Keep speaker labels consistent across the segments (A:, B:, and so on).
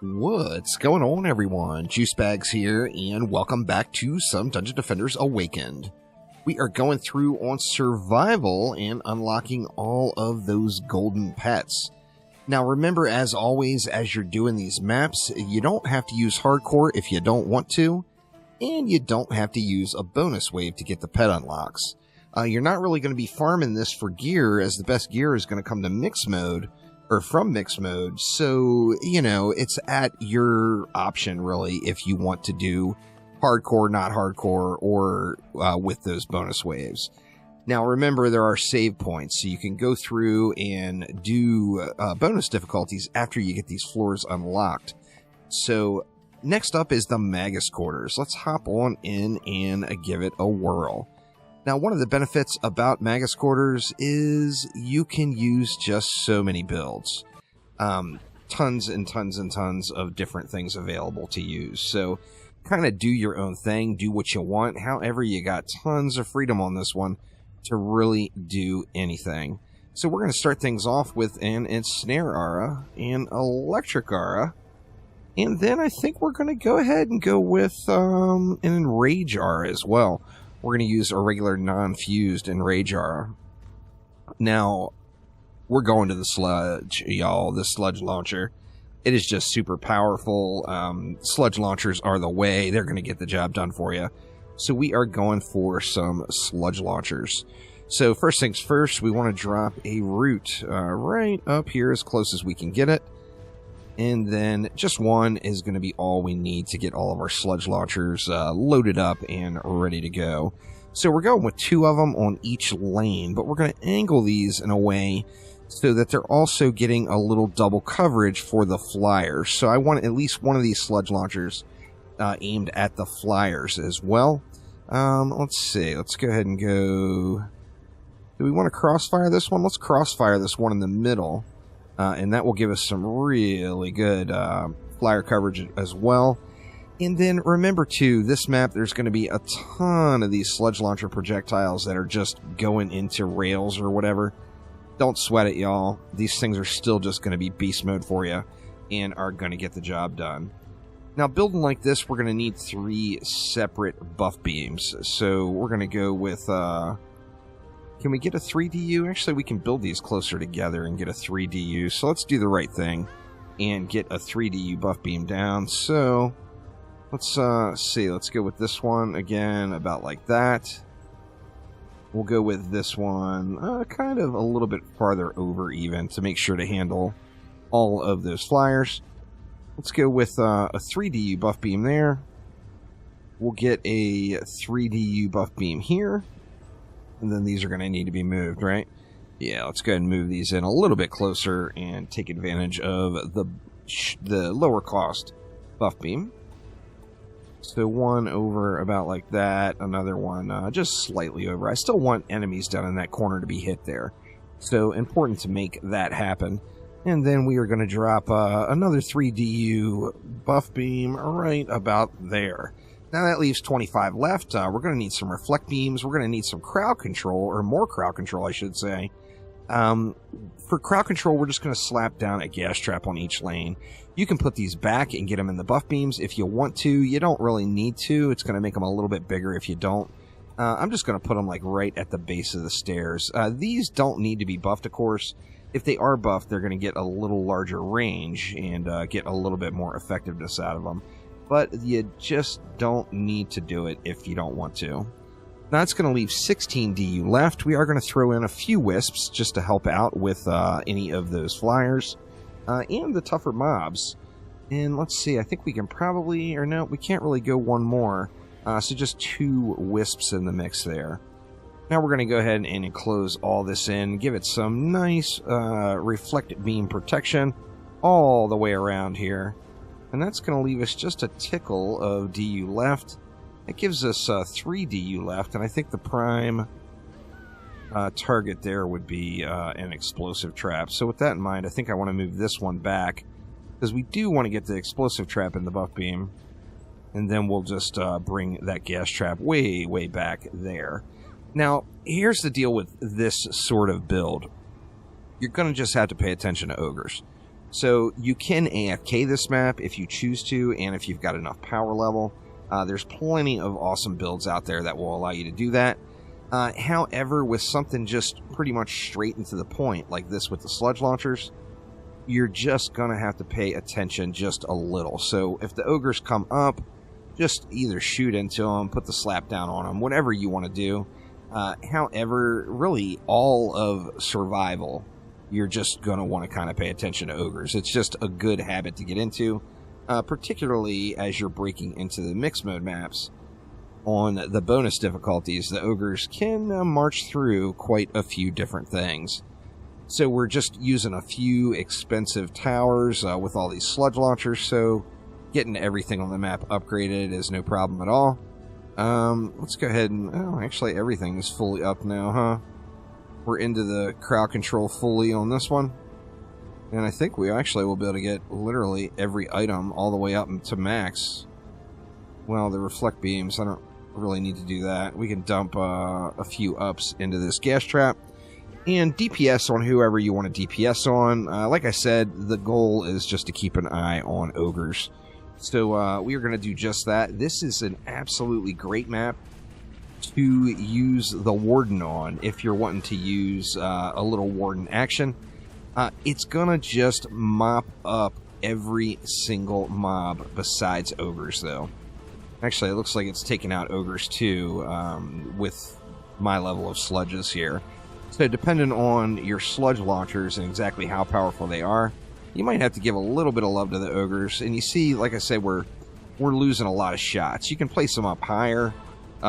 A: What's going on, everyone? Juicebags here, and welcome back to some Dungeon Defenders Awakened. We are going through on survival and unlocking all of those golden pets. Now remember, as always, as you're doing these maps, you don't have to use hardcore if you don't want to, and you don't have to use a bonus wave to get the pet unlocks. You're not really going to be farming this for gear, as the best gear is going to come to mix mode, or from mix mode, so, you know, it's at your option, really, if you want to do hardcore, not hardcore, or with those bonus waves. Now, remember, there are save points, so you can go through and do bonus difficulties after you get these floors unlocked. So, next up is the Magus quarters. Let's hop on in and give it a whirl. Now, one of the benefits about Magus quarters is you can use just so many builds. Tons and tons and tons of different things available to use. So, kind of do your own thing, do what you want. However, you got tons of freedom on this one to really do anything. So, we're going to start things off with an Ensnare Aura, an Electric Aura, and then I think we're going to go ahead and go with an Enrage Aura as well. We're going to use a regular non-fused Enrage Aura. Now, we're going to the Sludge, y'all, the Sludge launcher. It is just super powerful. Sludge launchers are the way. They're going to get the job done for you. So we are going for some Sludge launchers. So first things first, we want to drop a root right up here as close as we can get it. And then just one is going to be all we need to get all of our sludge launchers loaded up and ready to go. So we're going with 2 of them on each lane, but we're going to angle these in a way so that they're also getting a little double coverage for the flyers. So I want at least one of these sludge launchers aimed at the flyers as well. Let's see. Let's go ahead and go... Do we want to crossfire this one? Let's crossfire this one in the middle. And that will give us some really good flyer coverage as well. And then remember, too, this map, there's going to be a ton of these sludge launcher projectiles that are just going into rails or whatever. Don't sweat it, y'all. These things are still just going to be beast mode for you and are going to get the job done. Now, building like this, we're going to need 3 separate buff beams. So we're going to go with... Can we get a 3DU? Actually, we can build these closer together and get a 3DU. So let's do the right thing and get a 3DU buff beam down. So let's see. Let's go with this one again, about like that. We'll go with this one kind of a little bit farther over even to make sure to handle all of those flyers. Let's go with a 3DU buff beam there. We'll get a 3DU buff beam here. And then these are going to need to be moved, right? Yeah, let's go ahead and move these in a little bit closer and take advantage of the lower cost buff beam. So one over about like that, another one just slightly over. I still want enemies down in that corner to be hit there. So important to make that happen. And then we are going to drop another 3DU buff beam right about there. Now that leaves 25 left. We're going to need some reflect beams. We're going to need some crowd control, or more crowd control, I should say. For crowd control, we're just going to slap down a gas trap on each lane. You can put these back and get them in the buff beams if you want to. You don't really need to. It's going to make them a little bit bigger if you don't. I'm just going to put them like right at the base of the stairs. These don't need to be buffed, of course. If they are buffed, they're going to get a little larger range and get a little bit more effectiveness out of them. But you just don't need to do it if you don't want to. Now it's going to leave 16 DU left. We are going to throw in a few wisps just to help out with any of those flyers and the tougher mobs. And let's see, I think we can probably, or no, we can't really go one more. So just 2 wisps in the mix there. Now we're going to go ahead and enclose all this in, give it some nice reflect beam protection all the way around here. And that's going to leave us just a tickle of DU left. It gives us 3 DU left, and I think the prime target there would be an explosive trap. So with that in mind, I think I want to move this one back, because we do want to get the explosive trap in the buff beam. And then we'll just bring that gas trap way, way back there. Now, here's the deal with this sort of build. You're going to just have to pay attention to ogres. So you can AFK this map if you choose to, and if you've got enough power level. There's plenty of awesome builds out there that will allow you to do that. However, with something just pretty much straight into the point, like this with the sludge launchers, you're just going to have to pay attention just a little. So if the ogres come up, just either shoot into them, put the slap down on them, whatever you want to do. However, really all of survival, you're just going to want to kind of pay attention to ogres. It's just a good habit to get into, particularly as you're breaking into the mixed mode maps. On the bonus difficulties, the ogres can march through quite a few different things. So we're just using a few expensive towers with all these sludge launchers, so getting everything on the map upgraded is no problem at all. Let's go ahead and... Oh, actually everything is fully up now, huh? We're into the crowd control fully on this one. And I think we actually will be able to get literally every item all the way up to max. Well, the reflect beams, I don't really need to do that. We can dump a few ups into this gas trap. And DPS on whoever you want to DPS on. Like I said, the goal is just to keep an eye on ogres. So we are going to do just that. This is an absolutely great map to use the Warden on if you're wanting to use a little Warden action. It's going to just mop up every single mob besides ogres, though. Actually, it looks like it's taking out ogres too with my level of sludges here. So depending on your sludge launchers and exactly how powerful they are, you might have to give a little bit of love to the ogres. And you see, like I said, we're losing a lot of shots. You can place them up higher,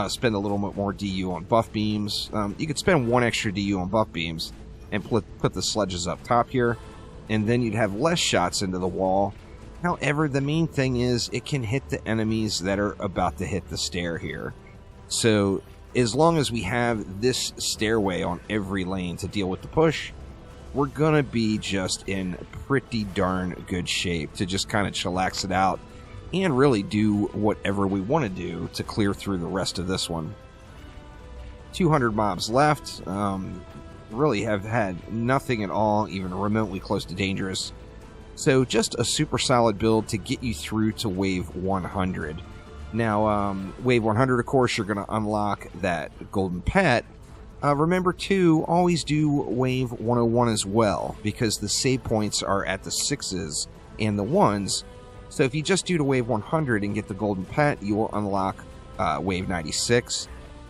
A: spend a little bit more DU on buff beams. You could spend one extra DU on buff beams and put the sludges up top here, and then you'd have less shots into the wall. However, the main thing is it can hit the enemies that are about to hit the stair here. So as long as we have this stairway on every lane to deal with the push, we're going to be just in pretty darn good shape to just kind of chillax it out and really do whatever we want to do to clear through the rest of this one. 200 mobs left. Really have had nothing at all even remotely close to dangerous. So just a super solid build to get you through to wave 100. Now, wave 100, of course, you're going to unlock that golden pet. Remember, too, always do wave 101 as well, because the save points are at the 6s and the 1s. So if you just do to wave 100 and get the golden pet, you will unlock wave 96.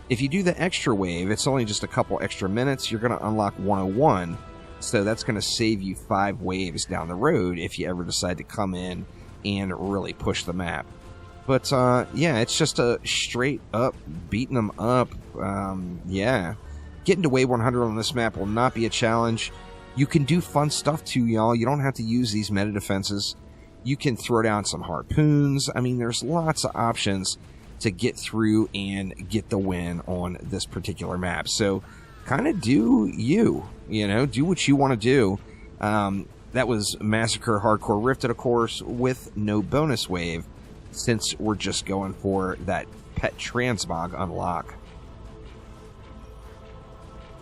A: If you do the extra wave, it's only just a couple extra minutes, you're going to unlock 101. So that's going to save you 5 waves down the road if you ever decide to come in and really push the map. But, yeah, it's just a straight up beating them up. Yeah. Getting to wave 100 on this map will not be a challenge. You can do fun stuff too, y'all. You don't have to use these meta defenses. You can throw down some harpoons. I mean, there's lots of options to get through and get the win on this particular map. So kind of do you know, do what you want to do. That was Massacre Hardcore Rifted, of course, with no bonus wave, since we're just going for that pet transmog unlock.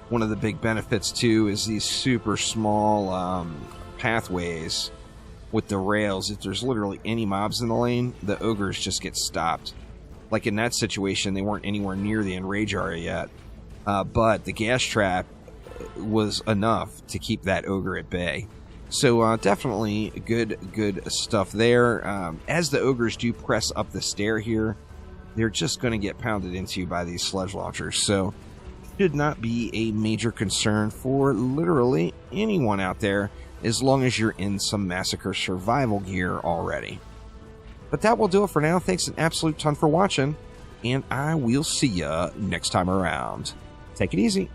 A: One of the big benefits, too, is these super small pathways with the rails. If there's literally any mobs in the lane, the ogres just get stopped. Like in that situation, they weren't anywhere near the enrage area yet. But the gas trap was enough to keep that ogre at bay. So definitely good stuff there. As the ogres do press up the stair here, they're just going to get pounded into by these sludge launchers. So should not be a major concern for literally anyone out there, as long as you're in some Massacre survival gear already. But that will do it for now. Thanks an absolute ton for watching, and I will see ya next time around. Take it easy.